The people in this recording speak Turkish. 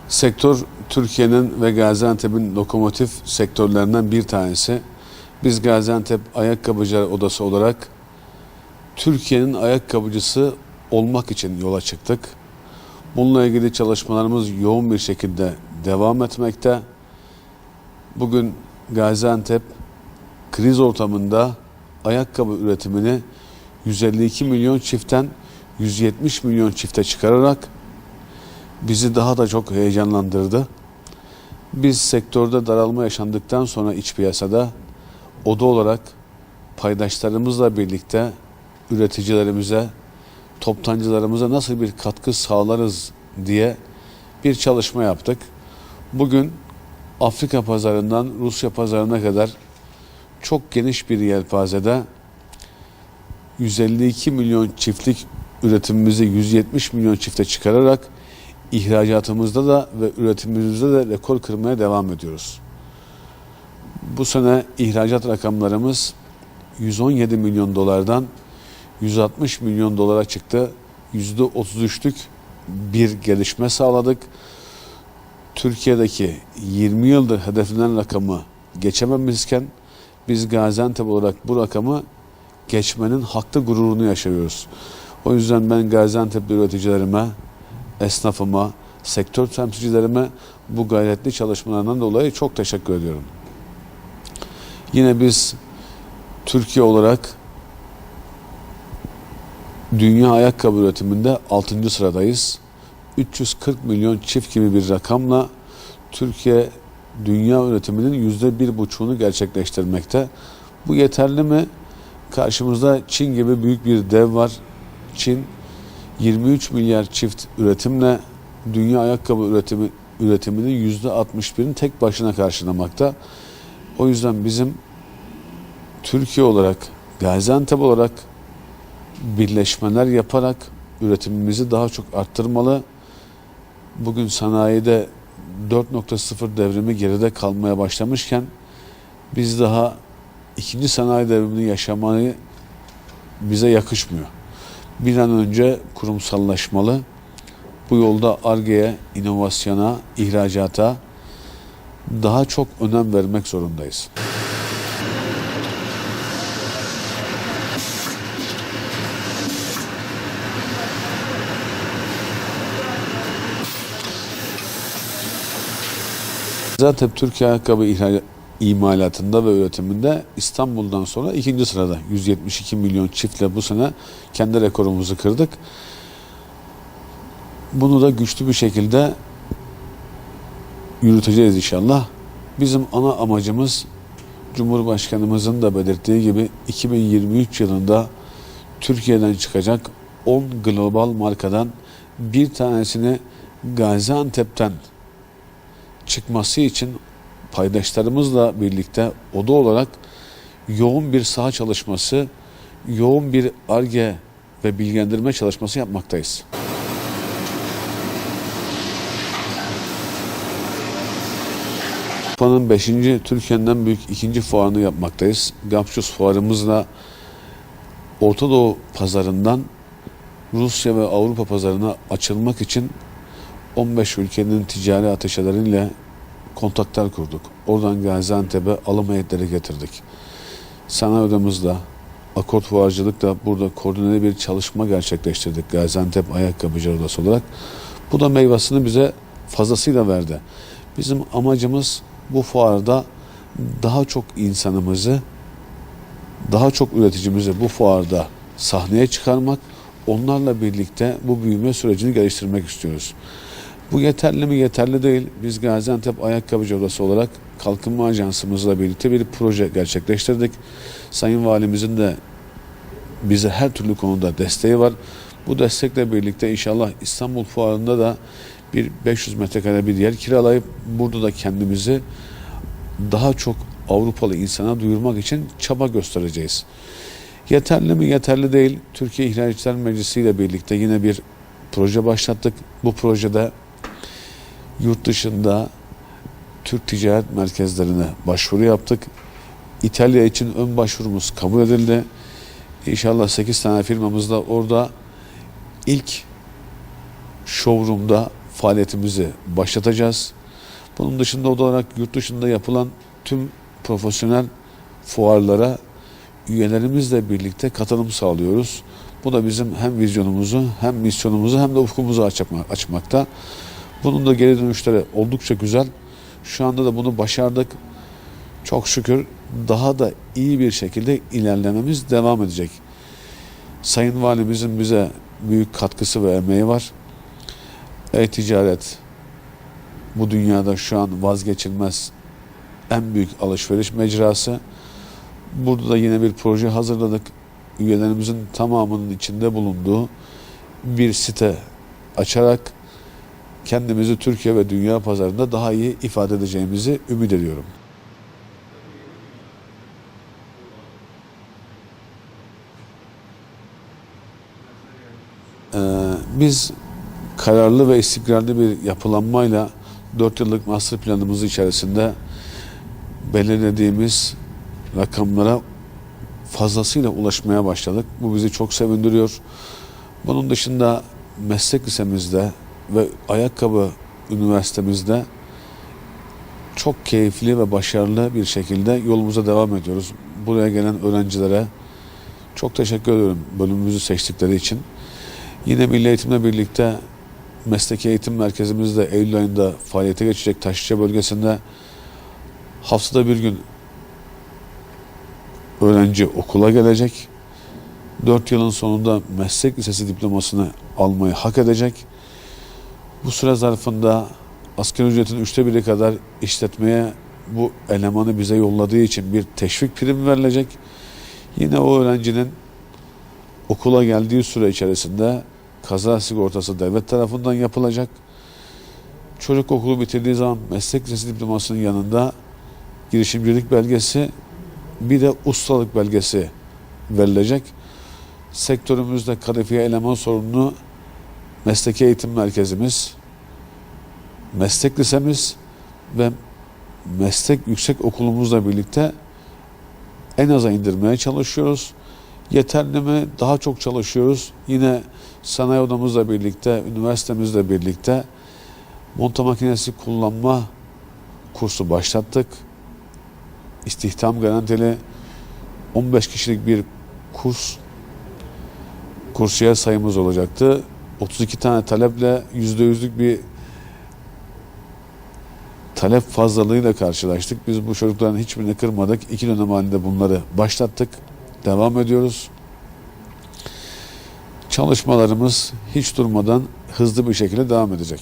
Sektör Türkiye'nin ve Gaziantep'in lokomotif sektörlerinden bir tanesi. Biz Gaziantep Ayakkabıcılar Odası olarak Türkiye'nin ayakkabıcısı olmak için yola çıktık. Bununla ilgili çalışmalarımız yoğun bir şekilde devam etmekte. Bugün Gaziantep kriz ortamında ayakkabı üretimini 152 milyon çiftten 170 milyon çifte çıkararak bizi daha da çok heyecanlandırdı. Biz sektörde daralma yaşandıktan sonra iç piyasada oda olarak paydaşlarımızla birlikte üreticilerimize, toptancılarımıza nasıl bir katkı sağlarız diye bir çalışma yaptık. Bugün Afrika pazarından Rusya pazarına kadar çok geniş bir yelpazede 152 milyon çiftlik üretimimizi 170 milyon çifte çıkararak ihracatımızda da ve üretimimizde de rekor kırmaya devam ediyoruz. Bu sene ihracat rakamlarımız 117 milyon dolardan 160 milyon dolara çıktı. %33'lük bir gelişme sağladık. Türkiye'deki 20 yıldır hedeflenen rakamı geçememizken biz Gaziantep olarak bu rakamı geçmenin haklı gururunu yaşıyoruz. O yüzden ben Gaziantep'li üreticilerime, esnafıma, sektör temsilcilerime bu gayretli çalışmalarından dolayı çok teşekkür ediyorum. Yine biz Türkiye olarak dünya ayakkabı üretiminde 6. sıradayız. 340 milyon çift gibi bir rakamla Türkiye dünya üretiminin %1,5'unu gerçekleştirmekte. Bu yeterli mi? Karşımızda Çin gibi büyük bir dev var. Çin 23 milyar çift üretimle dünya ayakkabı üretiminin %61'ini tek başına karşılamakta. O yüzden bizim Türkiye olarak, Gaziantep olarak birleşmeler yaparak üretimimizi daha çok arttırmalı. Bugün sanayide 4.0 devrimi geride kalmaya başlamışken biz daha ikinci sanayi devrimini yaşamayı bize yakışmıyor. Bir an önce kurumsallaşmalı. Bu yolda Ar-Ge'ye, inovasyona, ihracata daha çok önem vermek zorundayız. Zaten Türkiye ayakkabı imalatında ve üretiminde İstanbul'dan sonra 2. sırada 172 milyon çiftle bu sene kendi rekorumuzu kırdık. Bunu da güçlü bir şekilde yürüteceğiz inşallah. Bizim ana amacımız Cumhurbaşkanımızın da belirttiği gibi 2023 yılında Türkiye'den çıkacak 10 global markadan bir tanesini Gaziantep'ten çıkması için paydaşlarımızla birlikte oda olarak yoğun bir saha çalışması, yoğun bir Ar-Ge ve bilgilendirme çalışması yapmaktayız. Avrupa'nın 5. Türkiye'nin en büyük 2. fuarını yapmaktayız. Gapçus fuarımızla Orta Doğu pazarından Rusya ve Avrupa pazarına açılmak için 15 ülkenin ticari ateşeleriyle kontaklar kurduk. Oradan Gaziantep'e alım heyetleri getirdik. Sanayi odamızla, Akort Fuarcılık'ta burada koordineli bir çalışma gerçekleştirdik Gaziantep Ayakkabıcılar Odası olarak. Bu da meyvasını bize fazlasıyla verdi. Bizim amacımız bu fuarda daha çok insanımızı, daha çok üreticimizi bu fuarda sahneye çıkarmak, onlarla birlikte bu büyüme sürecini geliştirmek istiyoruz. Bu yeterli mi? Yeterli değil. Biz Gaziantep Ayakkabıcı Odası olarak Kalkınma Ajansımızla birlikte bir proje gerçekleştirdik. Sayın Valimizin de bize her türlü konuda desteği var. Bu destekle birlikte inşallah İstanbul Fuarı'nda da bir 500 metrekare bir yer kiralayıp burada da kendimizi daha çok Avrupalı insana duyurmak için çaba göstereceğiz. Yeterli mi? Yeterli değil. Türkiye İhracatçılar Meclisi ile birlikte yine bir proje başlattık. Bu projede yurt dışında Türk ticaret merkezlerine başvuru yaptık. İtalya için ön başvurumuz kabul edildi. İnşallah 8 tane firmamızla orada ilk showroom'da faaliyetimizi başlatacağız. Bunun dışında olarak yurt dışında yapılan tüm profesyonel fuarlara üyelerimizle birlikte katılım sağlıyoruz. Bu da bizim hem vizyonumuzu hem misyonumuzu hem de ufkumuzu açmakta. Bunun da geri dönüşleri oldukça güzel. Şu anda da bunu başardık. Çok şükür daha da iyi bir şekilde ilerlememiz devam edecek. Sayın Valimizin bize büyük katkısı ve emeği var. E-ticaret bu dünyada şu an vazgeçilmez en büyük alışveriş mecrası. Burada da yine bir proje hazırladık. Üyelerimizin tamamının içinde bulunduğu bir site açarak kendimizi Türkiye ve dünya pazarında daha iyi ifade edeceğimizi ümit ediyorum. Biz kararlı ve istikrarlı bir yapılanmayla 4 yıllık master planımız içerisinde belirlediğimiz rakamlara fazlasıyla ulaşmaya başladık. Bu bizi çok sevindiriyor. Bunun dışında meslek lisemizde ve ayakkabı üniversitemizde çok keyifli ve başarılı bir şekilde yolumuza devam ediyoruz. Buraya gelen öğrencilere çok teşekkür ediyorum bölümümüzü seçtikleri için. Yine Milli Eğitim'le birlikte mesleki eğitim merkezimizde Eylül ayında faaliyete geçecek Taşlıca bölgesinde haftada bir gün öğrenci okula gelecek. 4 yılın sonunda meslek lisesi diplomasını almayı hak edecek. Bu süre zarfında asgari ücretin 1/3 kadar işletmeye bu elemanı bize yolladığı için bir teşvik primi verilecek. Yine o öğrencinin okula geldiği süre içerisinde kaza sigortası devlet tarafından yapılacak. Çocuk okulu bitirdiği zaman meslek lisesi diplomasının yanında girişimcilik belgesi bir de ustalık belgesi verilecek. Sektörümüzde kalifiye eleman sorununu mesleki eğitim merkezimiz, meslek lisemiz ve meslek yüksek okulumuzla birlikte en aza indirmeye çalışıyoruz. Yeterli mi? Daha çok çalışıyoruz. Yine sanayi odamızla birlikte, üniversitemizle birlikte monta makinesi kullanma kursu başlattık. İstihdam garantili 15 kişilik bir kursiyer sayımız olacaktı. 32 tane taleple %100'lük bir talep fazlalığıyla karşılaştık. Biz bu çocukların hiçbirini kırmadık. 2 dönem halinde bunları başlattık. Devam ediyoruz. Çalışmalarımız hiç durmadan hızlı bir şekilde devam edecek.